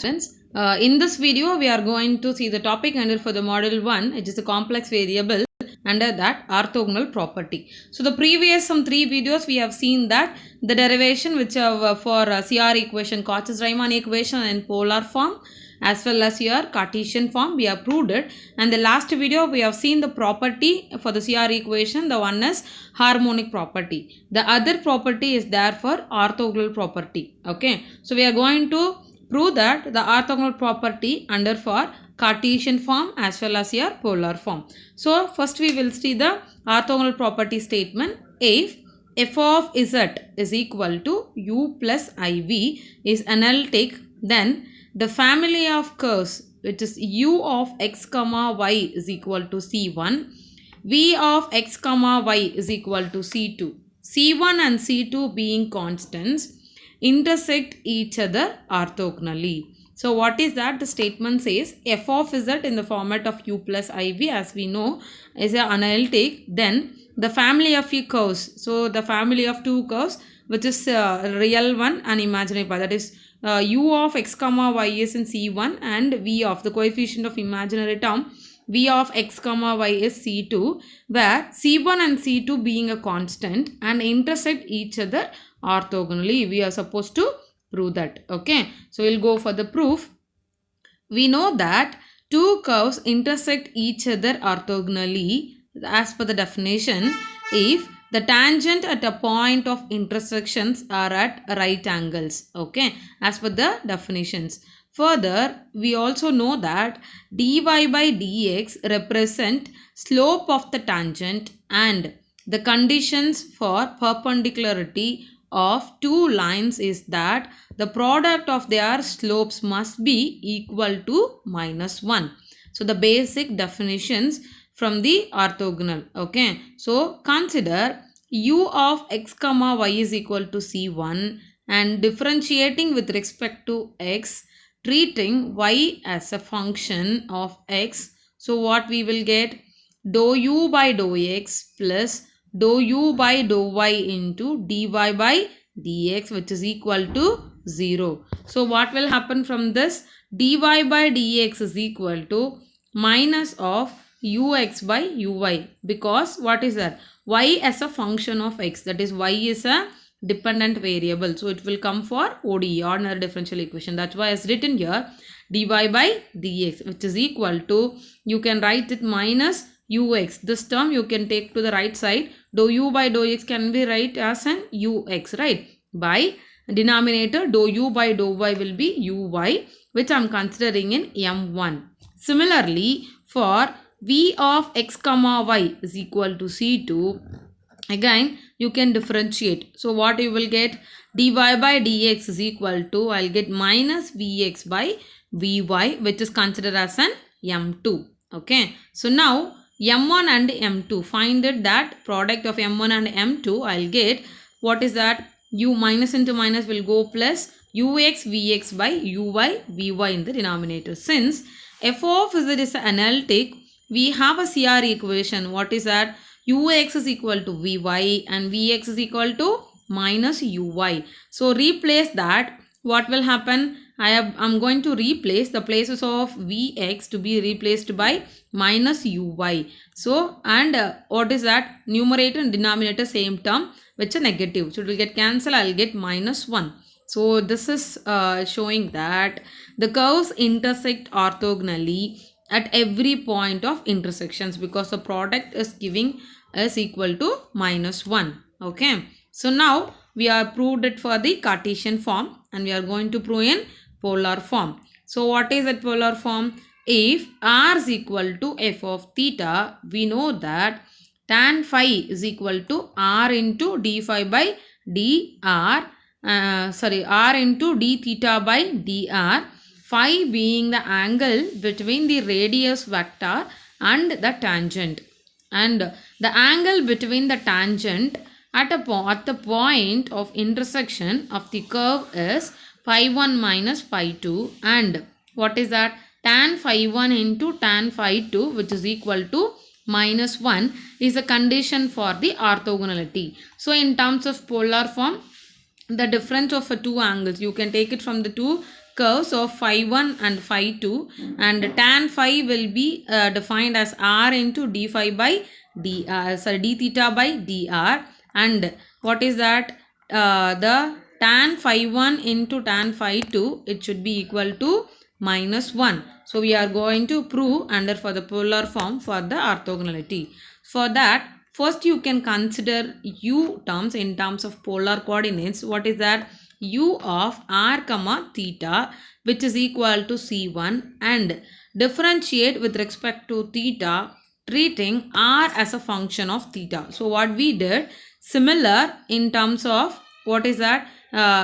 Friends, in this video we are going to see the topic under for the model 1, which is a complex variable, under that orthogonal property. So the previous some 3 videos we have seen that the derivation which for CR equation, Cauchy-Riemann equation in polar form as well as your Cartesian form we have proved it, and the last video we have seen the property for the CR equation. The one is harmonic property, the other property is there for orthogonal property. Okay, so we are going to prove that the orthogonal property under for Cartesian form as well as your polar form. So first we will see the orthogonal property statement. If f of z is equal to u plus iv is analytic, then the family of curves which is u of x comma y is equal to c1, v of x comma y is equal to c2, c1 and c2 being constants, intersect each other orthogonally. So what is that? The statement says f of z in the format of u plus iv, as we know, is an analytic. Then the family of curves, so the family of two curves which is real one and imaginary part, that is u of x comma y is in c1 and v of the coefficient of imaginary term v of x comma y is c2, where c1 and c2 being a constant and intersect each other orthogonally. We are supposed to prove that. Okay, so we'll go for the proof. We know that two curves intersect each other orthogonally as per the definition if the tangent at a point of intersections are at right angles. Okay, as per the definitions. Further, we also know that dy by dx represent slope of the tangent, and the conditions for perpendicularity of two lines is that the product of their slopes must be equal to -1. So the basic definitions from the orthogonal. Okay, so consider u of x comma y is equal to c1 and differentiating with respect to x, treating y as a function of x. So what we will get? Dou u by dou x plus dou u by dou y into dy by dx, which is equal to 0. So what will happen from this? Dy by dx is equal to minus of ux by uy, because what is that? Y as a function of x, that is y is a dependent variable, so it will come for ODE, ordinary differential equation. That's why it's written here dy by dx, which is equal to, you can write it minus ux. This term you can take to the right side. Dou u by dou x can be write as an ux, right? By denominator dou u by dou y will be uy, which I am considering in m1. Similarly, for v of x comma y is equal to c2, again you can differentiate. So what you will get? Dy by dx is equal to, I'll get minus vx by vy, which is considered as an m2. Okay, so now m1 and m2, find it that product of m1 and m2. I'll get, what is that? U minus into minus will go plus ux vx by uy vy in the denominator. Since f of z is analytic, we have a CR equation. What is that? ux is equal to vy and vx is equal to minus uy. So replace that. What will happen? I'm going to replace the places of vx to be replaced by minus uy. So and what is that? Numerator and denominator same term, which is negative. So it will get cancelled. I'll get -1. So this is showing that the curves intersect orthogonally at every point of intersections, because the product is giving is equal to -1. Okay, so now we are proved it for the Cartesian form and we are going to prove in polar form. So what is that polar form? If r is equal to f of theta, we know that tan phi is equal to r into d phi by dr, r into d theta by dr, phi being the angle between the radius vector and the tangent, and the angle between the tangent at the point of intersection of the curve is phi 1 minus phi 2, and what is that? Tan phi 1 into tan phi 2, which is equal to -1, is a condition for the orthogonality. So in terms of polar form, the difference of two angles, you can take it from the two curves of phi 1 and phi 2, and tan phi will be defined as r into d phi by d d theta by dr, and what is that, the tan phi 1 into tan phi 2, it should be equal to minus 1. So we are going to prove under for the polar form for the orthogonality. For that, first you can consider u terms in terms of polar coordinates. What is that? U of r comma theta, which is equal to c1, and differentiate with respect to theta, treating r as a function of theta. So what we did, similar in terms of what is that,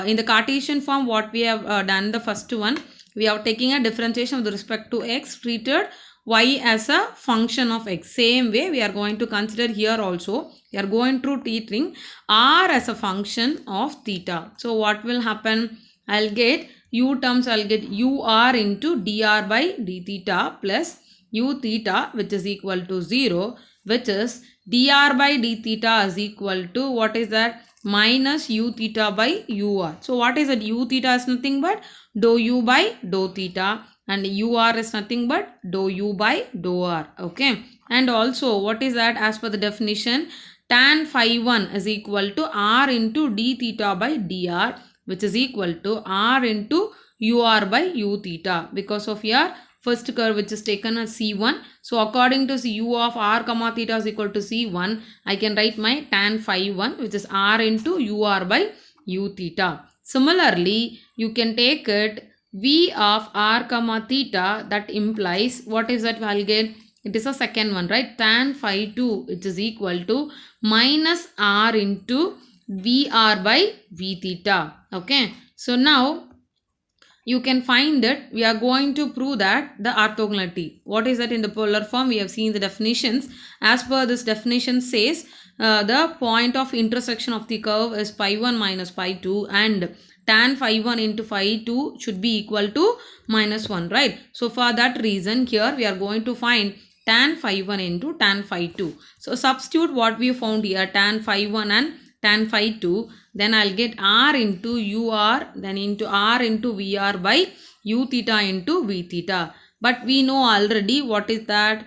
in the Cartesian form, what we have done, the first one, we are taking a differentiation with respect to x, treated y as a function of x. Same way we are going to consider here also. We are going to treating r as a function of theta. So what will happen? I'll get u terms, I'll get ur into dr by d theta plus u theta, which is equal to 0, which is dr by d theta is equal to, what is that, minus u theta by ur. So what is that? U theta is nothing but dou u by dou theta, and ur is nothing but dou u by dou r. Okay, and also what is that, as per the definition, tan phi 1 is equal to r into d theta by dr, which is equal to r into ur by u theta, because of your first curve which is taken as c1. So according to u of r comma theta is equal to c1, I can write my tan phi 1, which is r into ur by u theta. Similarly, you can take it v of r comma theta, that implies, what is that, I'll get, it is a second one, right, tan phi 2, which is equal to minus r into vr by v theta. Okay, so now you can find that we are going to prove that the orthogonality. What is that? In the polar form, we have seen the definitions. As per this definition says, the point of intersection of the curve is pi 1 minus pi 2, and tan phi 1 into phi 2 should be equal to minus 1, right? So for that reason, here we are going to find tan phi 1 into tan phi 2. So substitute what we found here, tan phi 1 and tan phi 2, then I'll get r into ur, then into r into vr by u theta into v theta. But we know already what is that,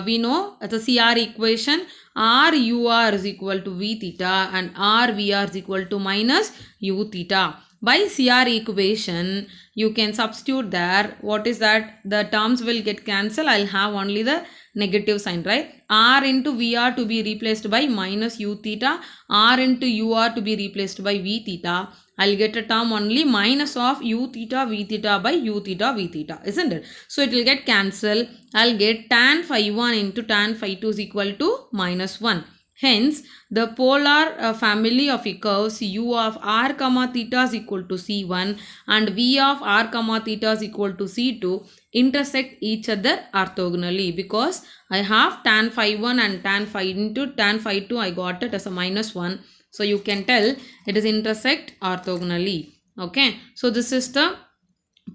we know as a CR equation, r ur is equal to v theta and r vr is equal to minus u theta. By CR equation, you can substitute there. What is that? The terms will get cancelled. I'll have only the negative sign, right? R into VR to be replaced by minus u theta. R into UR to be replaced by V theta. I'll get a term only minus of u theta V theta by u theta V theta, isn't it? So it will get cancelled. I'll get tan phi 1 into tan phi 2 is equal to minus 1. Hence, the polar family of curves u of r comma theta is equal to c1 and v of r comma theta is equal to c2 intersect each other orthogonally, because I have tan phi 1 and tan phi into tan phi 2, I got it as a minus 1. So you can tell it is intersect orthogonally. Okay. So this is the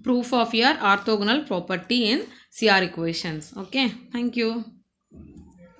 proof of your orthogonal property in CR equations. Okay. Thank you.